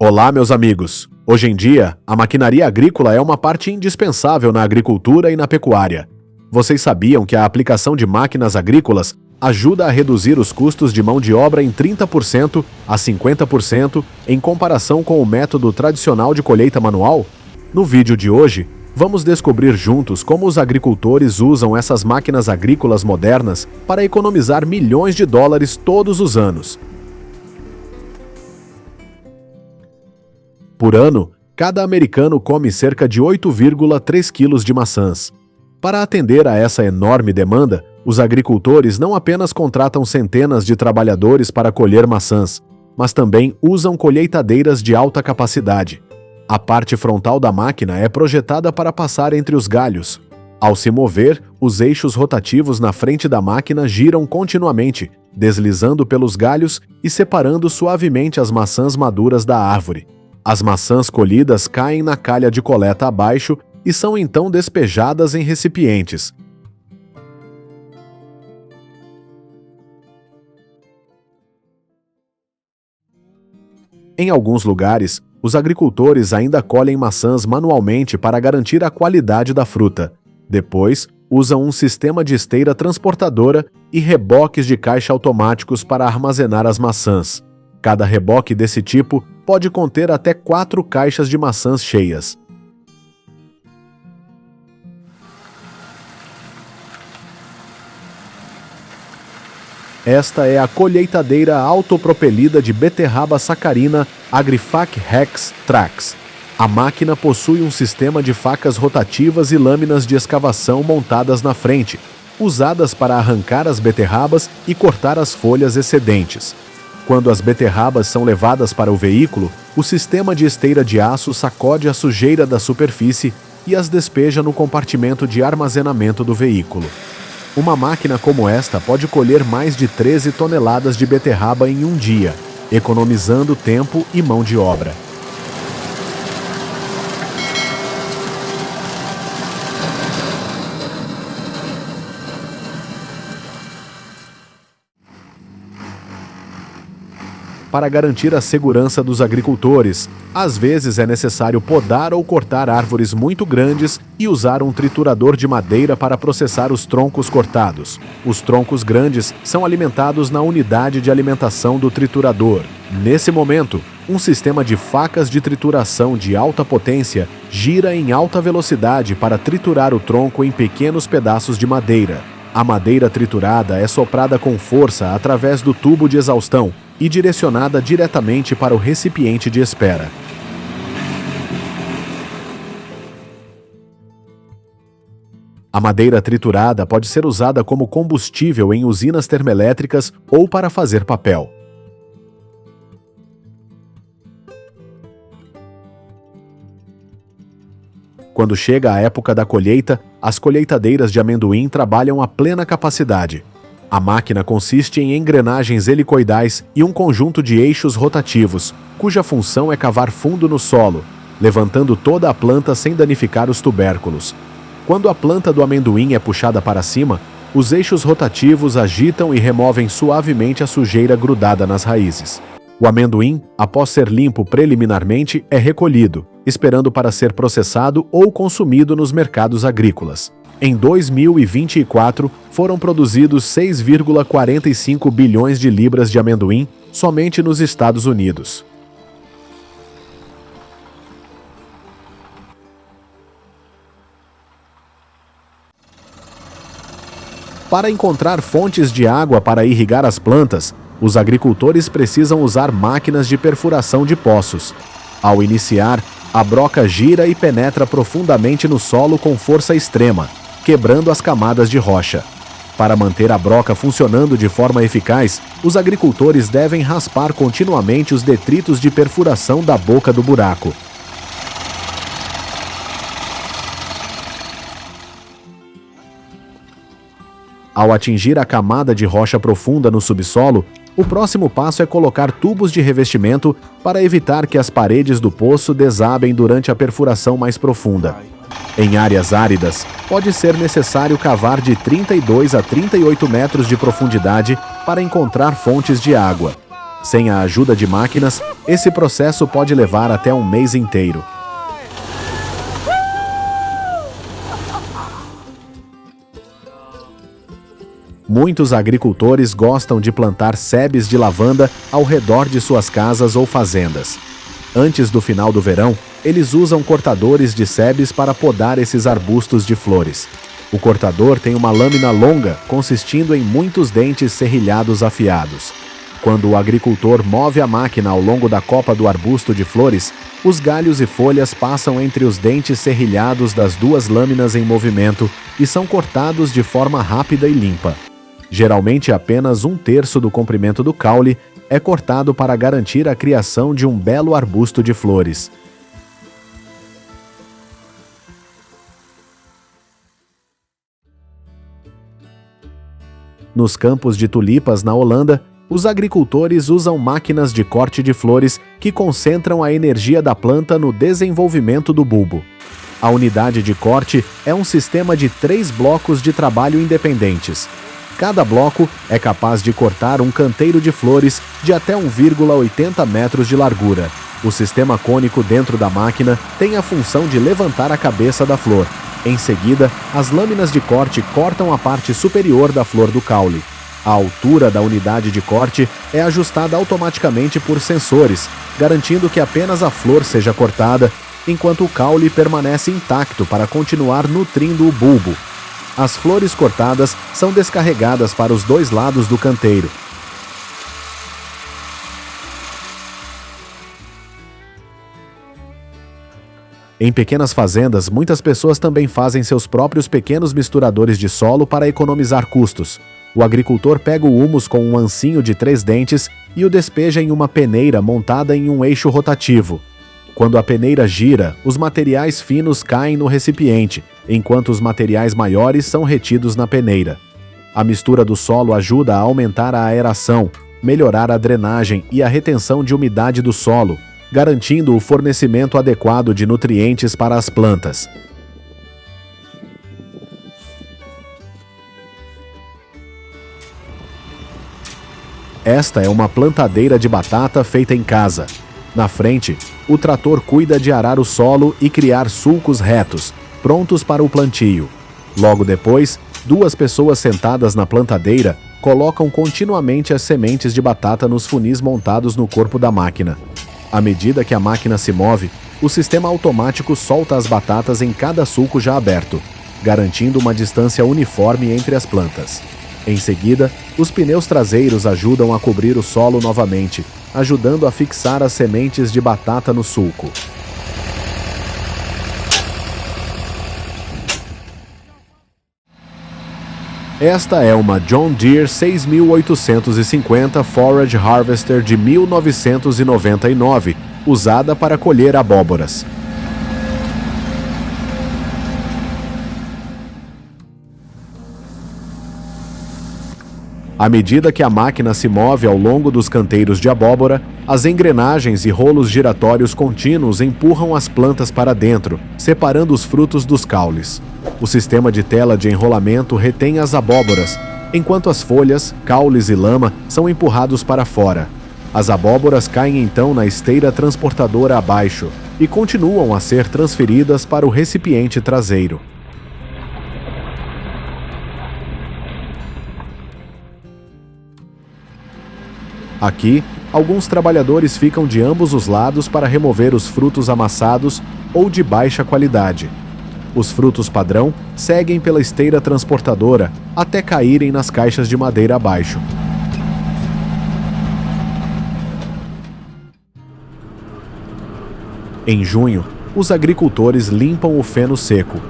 Olá, meus amigos! Hoje em dia, a maquinaria agrícola é uma parte indispensável na agricultura e na pecuária. Vocês sabiam que a aplicação de máquinas agrícolas ajuda a reduzir os custos de mão de obra em 30% a 50% em comparação com o método tradicional de colheita manual? No vídeo de hoje, vamos descobrir juntos como os agricultores usam essas máquinas agrícolas modernas para economizar milhões de dólares todos os anos. Por ano, cada americano come cerca de 8,3 quilos de maçãs. Para atender a essa enorme demanda, os agricultores não apenas contratam centenas de trabalhadores para colher maçãs, mas também usam colheitadeiras de alta capacidade. A parte frontal da máquina é projetada para passar entre os galhos. Ao se mover, os eixos rotativos na frente da máquina giram continuamente, deslizando pelos galhos e separando suavemente as maçãs maduras da árvore. As maçãs colhidas caem na calha de coleta abaixo e são então despejadas em recipientes. Em alguns lugares, os agricultores ainda colhem maçãs manualmente para garantir a qualidade da fruta. Depois, usam um sistema de esteira transportadora e reboques de caixa automáticos para armazenar as maçãs. Cada reboque desse tipo pode conter até 4 caixas de maçãs cheias. Esta é a colheitadeira autopropelida de beterraba sacarina Agrifac Rex Trax. A máquina possui um sistema de facas rotativas e lâminas de escavação montadas na frente, usadas para arrancar as beterrabas e cortar as folhas excedentes. Quando as beterrabas são levadas para o veículo, o sistema de esteira de aço sacode a sujeira da superfície e as despeja no compartimento de armazenamento do veículo. Uma máquina como esta pode colher mais de 13 toneladas de beterraba em um dia, economizando tempo e mão de obra. Para garantir a segurança dos agricultores, às vezes é necessário podar ou cortar árvores muito grandes e usar um triturador de madeira para processar os troncos cortados. Os troncos grandes são alimentados na unidade de alimentação do triturador. Nesse momento, um sistema de facas de trituração de alta potência gira em alta velocidade para triturar o tronco em pequenos pedaços de madeira. A madeira triturada é soprada com força através do tubo de exaustão e direcionada diretamente para o recipiente de espera. A madeira triturada pode ser usada como combustível em usinas termoelétricas ou para fazer papel. Quando chega a época da colheita, as colheitadeiras de amendoim trabalham a plena capacidade. A máquina consiste em engrenagens helicoidais e um conjunto de eixos rotativos, cuja função é cavar fundo no solo, levantando toda a planta sem danificar os tubérculos. Quando a planta do amendoim é puxada para cima, os eixos rotativos agitam e removem suavemente a sujeira grudada nas raízes. O amendoim, após ser limpo preliminarmente, é recolhido, esperando para ser processado ou consumido nos mercados agrícolas. Em 2024, foram produzidos 6,45 bilhões de libras de amendoim somente nos Estados Unidos. Para encontrar fontes de água para irrigar as plantas, os agricultores precisam usar máquinas de perfuração de poços. Ao iniciar, a broca gira e penetra profundamente no solo com força extrema, quebrando as camadas de rocha. Para manter a broca funcionando de forma eficaz, os agricultores devem raspar continuamente os detritos de perfuração da boca do buraco. Ao atingir a camada de rocha profunda no subsolo, o próximo passo é colocar tubos de revestimento para evitar que as paredes do poço desabem durante a perfuração mais profunda. Em áreas áridas, pode ser necessário cavar de 32 a 38 metros de profundidade para encontrar fontes de água. Sem a ajuda de máquinas, esse processo pode levar até um mês inteiro. Muitos agricultores gostam de plantar sebes de lavanda ao redor de suas casas ou fazendas. Antes do final do verão, eles usam cortadores de sebes para podar esses arbustos de flores. O cortador tem uma lâmina longa, consistindo em muitos dentes serrilhados afiados. Quando o agricultor move a máquina ao longo da copa do arbusto de flores, os galhos e folhas passam entre os dentes serrilhados das duas lâminas em movimento e são cortados de forma rápida e limpa. Geralmente apenas 1/3 do comprimento do caule é cortado para garantir a criação de um belo arbusto de flores. Nos campos de tulipas na Holanda, os agricultores usam máquinas de corte de flores que concentram a energia da planta no desenvolvimento do bulbo. A unidade de corte é um sistema de 3 blocos de trabalho independentes. Cada bloco é capaz de cortar um canteiro de flores de até 1,80 metros de largura. O sistema cônico dentro da máquina tem a função de levantar a cabeça da flor. Em seguida, as lâminas de corte cortam a parte superior da flor do caule. A altura da unidade de corte é ajustada automaticamente por sensores, garantindo que apenas a flor seja cortada, enquanto o caule permanece intacto para continuar nutrindo o bulbo. As flores cortadas são descarregadas para os 2 lados do canteiro. Em pequenas fazendas, muitas pessoas também fazem seus próprios pequenos misturadores de solo para economizar custos. O agricultor pega o humus com um ancinho de 3 dentes e o despeja em uma peneira montada em um eixo rotativo. Quando a peneira gira, os materiais finos caem no recipiente, enquanto os materiais maiores são retidos na peneira. A mistura do solo ajuda a aumentar a aeração, melhorar a drenagem e a retenção de umidade do solo, garantindo o fornecimento adequado de nutrientes para as plantas. Esta é uma plantadeira de batata feita em casa. Na frente, o trator cuida de arar o solo e criar sulcos retos, prontos para o plantio. Logo depois, 2 pessoas sentadas na plantadeira colocam continuamente as sementes de batata nos funis montados no corpo da máquina. À medida que a máquina se move, o sistema automático solta as batatas em cada sulco já aberto, garantindo uma distância uniforme entre as plantas. Em seguida, os pneus traseiros ajudam a cobrir o solo novamente, ajudando a fixar as sementes de batata no sulco. Esta é uma John Deere 6850 Forage Harvester de 1999, usada para colher abóboras. À medida que a máquina se move ao longo dos canteiros de abóbora, as engrenagens e rolos giratórios contínuos empurram as plantas para dentro, separando os frutos dos caules. O sistema de tela de enrolamento retém as abóboras, enquanto as folhas, caules e lama são empurrados para fora. As abóboras caem então na esteira transportadora abaixo e continuam a ser transferidas para o recipiente traseiro. Aqui, alguns trabalhadores ficam de ambos os lados para remover os frutos amassados ou de baixa qualidade. Os frutos padrão seguem pela esteira transportadora até caírem nas caixas de madeira abaixo. Em junho, os agricultores limpam o feno seco.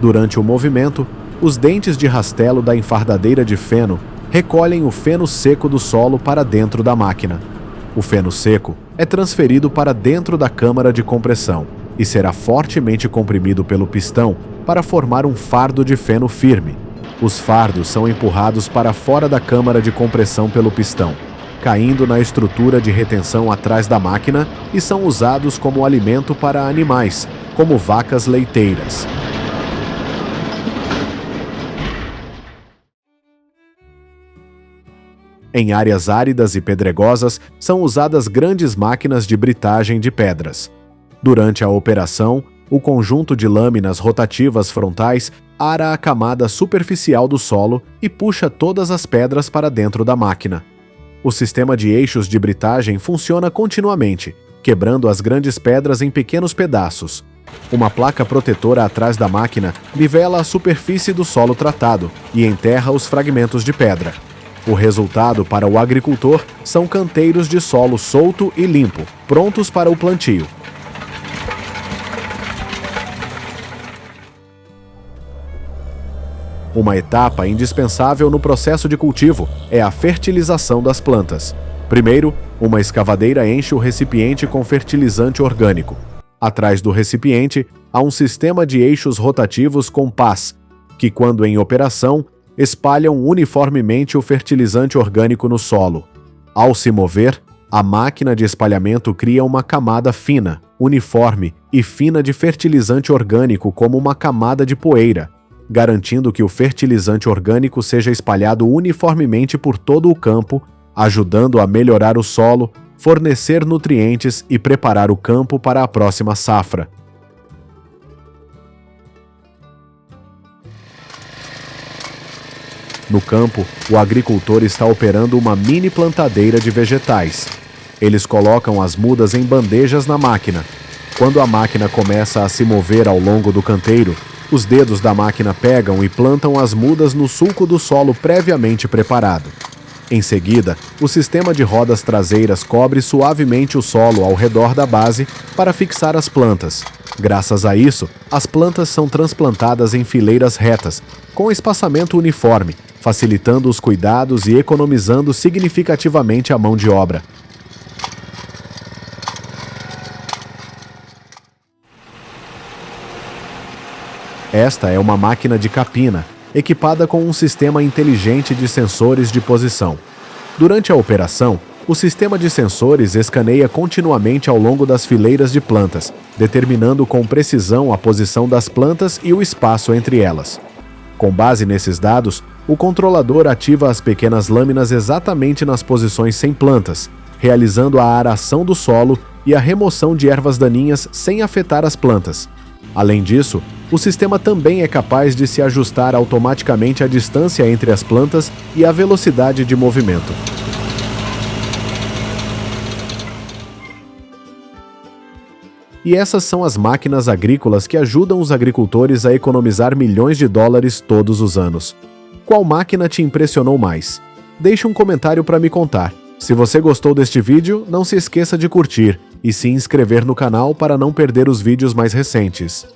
Durante o movimento, os dentes de rastelo da enfardadeira de feno recolhem o feno seco do solo para dentro da máquina. O feno seco é transferido para dentro da câmara de compressão e será fortemente comprimido pelo pistão para formar um fardo de feno firme. Os fardos são empurrados para fora da câmara de compressão pelo pistão, caindo na estrutura de retenção atrás da máquina e são usados como alimento para animais, como vacas leiteiras. Em áreas áridas e pedregosas, são usadas grandes máquinas de britagem de pedras. Durante a operação, o conjunto de lâminas rotativas frontais ara a camada superficial do solo e puxa todas as pedras para dentro da máquina. O sistema de eixos de britagem funciona continuamente, quebrando as grandes pedras em pequenos pedaços. Uma placa protetora atrás da máquina nivela a superfície do solo tratado e enterra os fragmentos de pedra. O resultado para o agricultor são canteiros de solo solto e limpo, prontos para o plantio. Uma etapa indispensável no processo de cultivo é a fertilização das plantas. Primeiro, uma escavadeira enche o recipiente com fertilizante orgânico. Atrás do recipiente, há um sistema de eixos rotativos com pás, que, quando em operação, espalham uniformemente o fertilizante orgânico no solo. Ao se mover, a máquina de espalhamento cria uma camada fina, uniforme e fina de fertilizante orgânico como uma camada de poeira, garantindo que o fertilizante orgânico seja espalhado uniformemente por todo o campo, ajudando a melhorar o solo, fornecer nutrientes e preparar o campo para a próxima safra. No campo, o agricultor está operando uma mini plantadeira de vegetais. Eles colocam as mudas em bandejas na máquina. Quando a máquina começa a se mover ao longo do canteiro, os dedos da máquina pegam e plantam as mudas no sulco do solo previamente preparado. Em seguida, o sistema de rodas traseiras cobre suavemente o solo ao redor da base para fixar as plantas. Graças a isso, as plantas são transplantadas em fileiras retas, com espaçamento uniforme, facilitando os cuidados e economizando significativamente a mão de obra. Esta é uma máquina de capina, equipada com um sistema inteligente de sensores de posição. Durante a operação, o sistema de sensores escaneia continuamente ao longo das fileiras de plantas, determinando com precisão a posição das plantas e o espaço entre elas. Com base nesses dados, o controlador ativa as pequenas lâminas exatamente nas posições sem plantas, realizando a aração do solo e a remoção de ervas daninhas sem afetar as plantas. Além disso, o sistema também é capaz de se ajustar automaticamente à distância entre as plantas e à velocidade de movimento. E essas são as máquinas agrícolas que ajudam os agricultores a economizar milhões de dólares todos os anos. Qual máquina te impressionou mais? Deixe um comentário para me contar. Se você gostou deste vídeo, não se esqueça de curtir e se inscrever no canal para não perder os vídeos mais recentes.